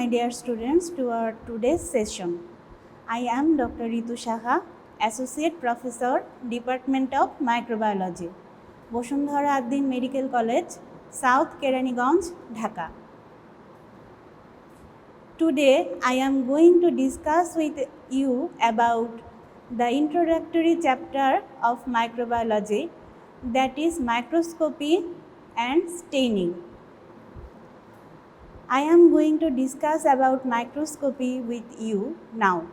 my dear students, to our today's session. I am Dr. Ritu Saha, Associate Professor, Department of Microbiology, Bosundhara Addin Medical College, South Keraniganj, Dhaka. Today, I am going to discuss with you about the introductory chapter of microbiology, that is microscopy and staining. I am going to discuss about microscopy with you now.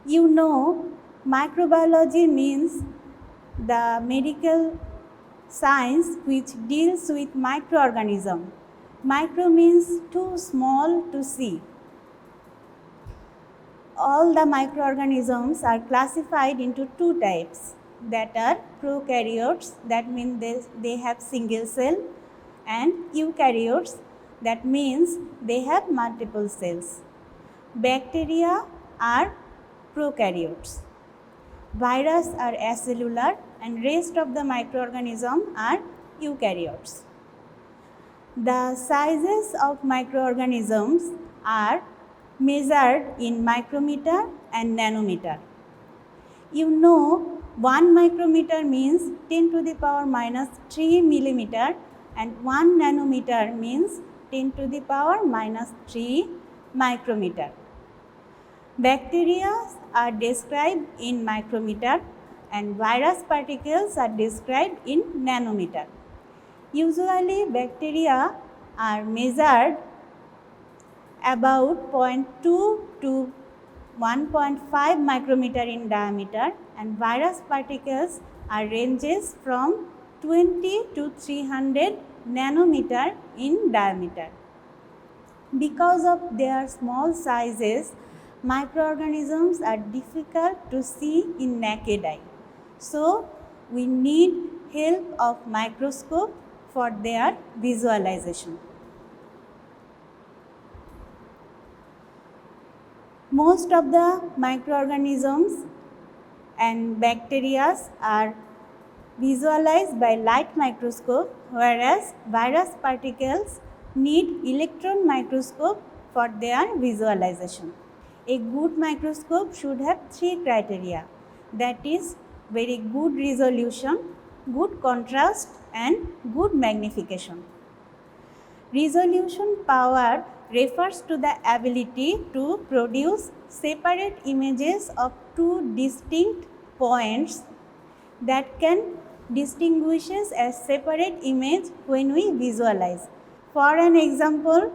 You know, microbiology means the medical science which deals with microorganism. Micro means too small to see. All the microorganisms are classified into two types, that are prokaryotes, that means they have single cell, and eukaryotes, that means they have multiple cells. Bacteria are prokaryotes. Virus are acellular, and rest of the microorganisms are eukaryotes. The sizes of microorganisms are measured in micrometer and nanometer. You know, 1 micrometer means 10 to the power minus 3 millimeter, and 1 nanometer means 10 to the power minus 3 micrometer. Bacteria are described in micrometer and virus particles are described in nanometer. Usually, bacteria are measured about 0.2 to 1.5 micrometer in diameter, and virus particles are ranges from 20 to 300 nanometer in diameter. Because of their small sizes, microorganisms are difficult to see in naked eye. So, we need help of microscope for their visualization. Most of the microorganisms and bacteria are visualized by light microscope, whereas virus particles need electron microscope for their visualization. A good microscope should have three criteria, that is very good resolution, good contrast and good magnification. Resolution power refers to the ability to produce separate images of two distinct points that can distinguish as separate image when we visualize. For an example,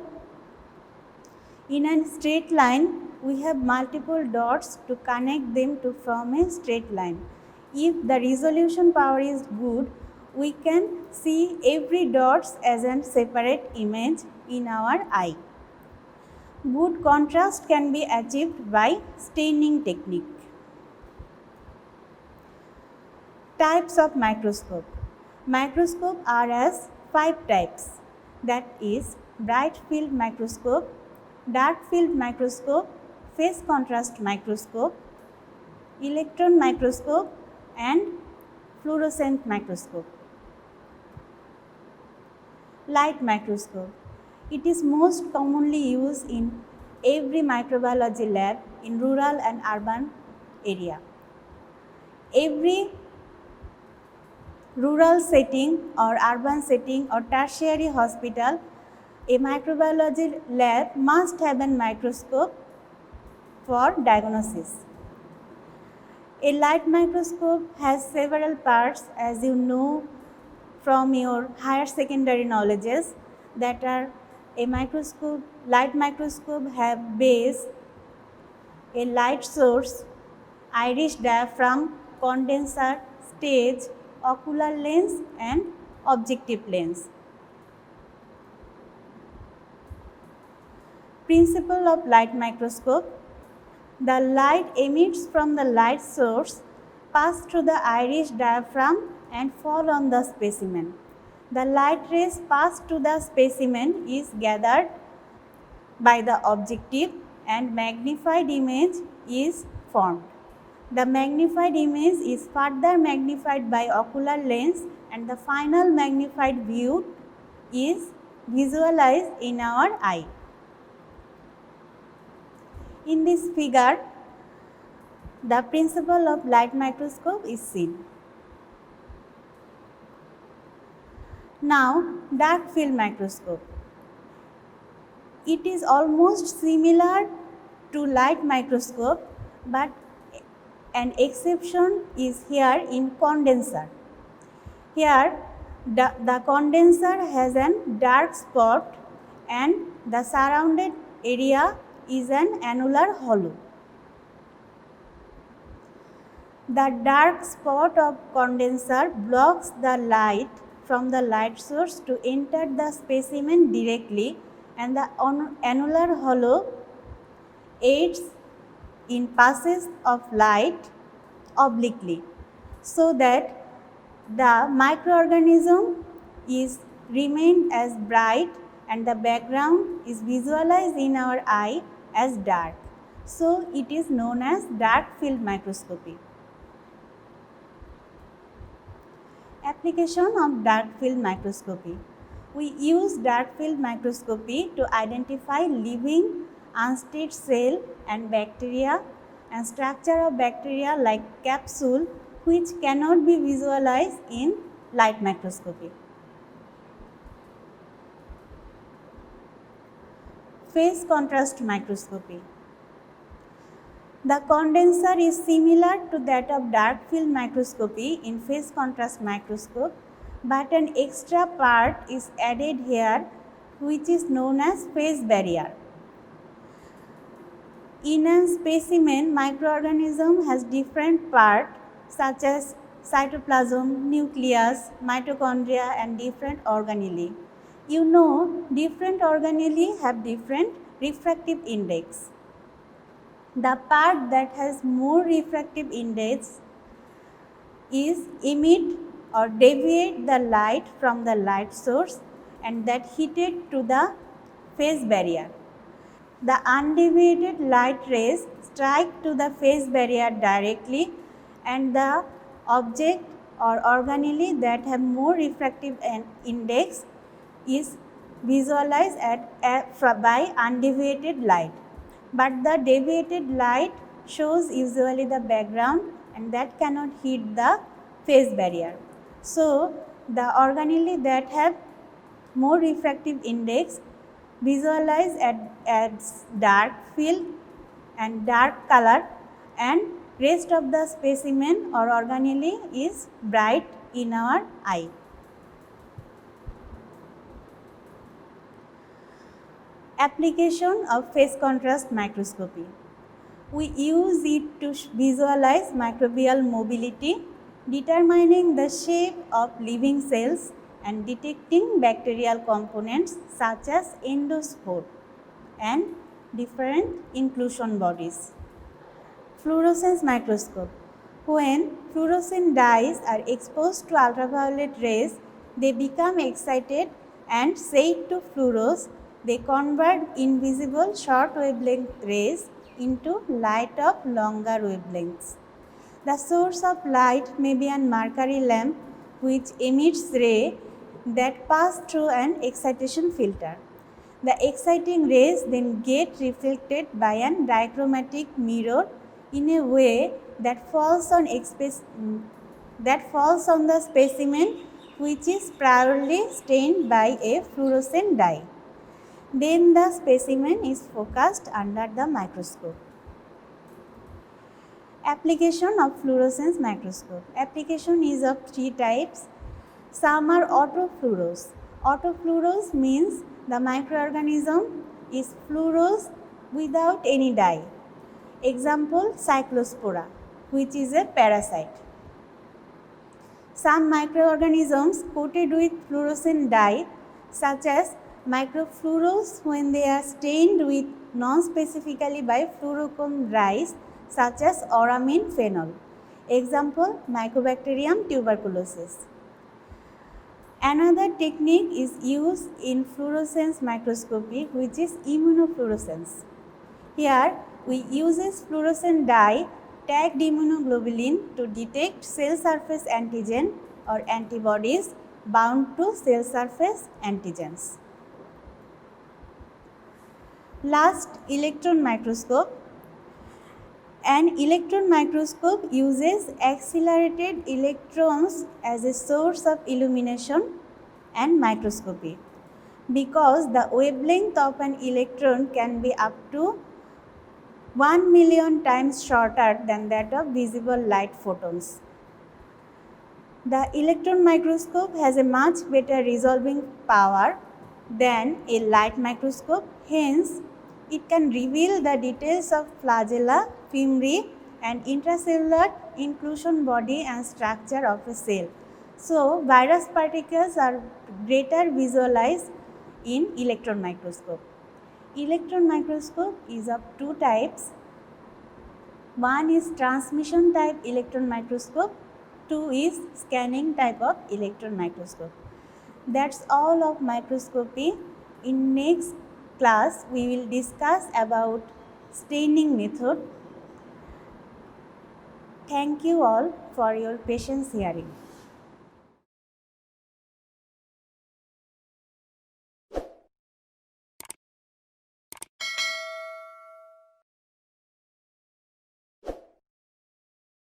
in a straight line, we have multiple dots to connect them to form a straight line. If the resolution power is good, we can see every dots as a separate image in our eye. Good contrast can be achieved by staining technique. Types of microscope. Microscope are as 5 types, that is bright field microscope, dark field microscope, phase contrast microscope, electron microscope and fluorescent microscope. Light microscope. It is most commonly used in every microbiology lab in rural and urban area. Every rural setting or urban setting or tertiary hospital, a microbiology lab must have a microscope for diagnosis. A light microscope has several parts, as you know from your higher secondary knowledges, that are a microscope, light microscope have base, a light source, iris diaphragm, condenser, stage, ocular lens and objective lens. Principle of light microscope. The light emits from the light source, pass through the iris diaphragm and fall on the specimen. The light rays passed to the specimen is gathered by the objective and magnified image is formed. The magnified image is further magnified by ocular lens and the final magnified view is visualized in our eye. In this figure, the principle of light microscope is seen. Now, dark field microscope. It is almost similar to light microscope, but an exception is here in condenser. Here, the condenser has a dark spot and the surrounded area is an annular hollow. The dark spot of condenser blocks the light from the light source to enter the specimen directly, and the annular hollow aids in passage of light obliquely, so that the microorganism is remained as bright and the background is visualized in our eye as dark. So it is known as dark field microscopy. Application of dark field microscopy. We use dark field microscopy to identify living unstage cell and bacteria and structure of bacteria like capsule, which cannot be visualized in light microscopy. Phase contrast microscopy. The condenser is similar to that of dark field microscopy in phase contrast microscope, but an extra part is added here, which is known as phase barrier. In a specimen, microorganism has different parts such as cytoplasm, nucleus, mitochondria and different organelle. You know, different organelle have different refractive index. The part that has more refractive index is emit or deviate the light from the light source and that heated to the phase barrier. The undeviated light rays strike to the phase barrier directly, and the object or organelle that have more refractive index is visualized by undeviated light. But the deviated light shows usually the background and that cannot hit the phase barrier. So, the organelle that have more refractive index visualize as dark field and dark color, and rest of the specimen or organelle is bright in our eye. Application of phase contrast microscopy. We use it to visualize microbial mobility, determining the shape of living cells and detecting bacterial components such as endospore and different inclusion bodies. Fluorescence microscope. When fluorescent dyes are exposed to ultraviolet rays, they become excited and said to fluoresce. They convert invisible short wavelength rays into light of longer wavelengths. The source of light may be a mercury lamp which emits ray that pass through an excitation filter. The exciting rays then get reflected by a dichromatic mirror in a way that falls on the specimen, which is priorly stained by a fluorescent dye. Then the specimen is focused under the microscope. Application of fluorescence microscope. Application is of three types. Some are autofluorous. Autofluorous means the microorganism is fluorous without any dye. Example, Cyclospora, which is a parasite. Some microorganisms coated with fluorescent dye, such as microfluorous, when they are stained with non-specifically by fluorochrome dyes, such as auramine phenol. Example, Mycobacterium tuberculosis. Another technique is used in fluorescence microscopy, which is immunofluorescence. Here, we use fluorescent dye tagged immunoglobulin to detect cell surface antigen or antibodies bound to cell surface antigens. Last, electron microscope. An electron microscope uses accelerated electrons as a source of illumination and microscopy, because the wavelength of an electron can be up to 1 million times shorter than that of visible light photons. The electron microscope has a much better resolving power than a light microscope, hence it can reveal the details of flagella, fimbriae and intracellular inclusion body and structure of a cell. So, virus particles are greater visualized in electron microscope. Electron microscope is of two types. One is transmission type electron microscope, two is scanning type of electron microscope. That's all of microscopy. In next class, we will discuss about staining method. Thank you all for your patience hearing.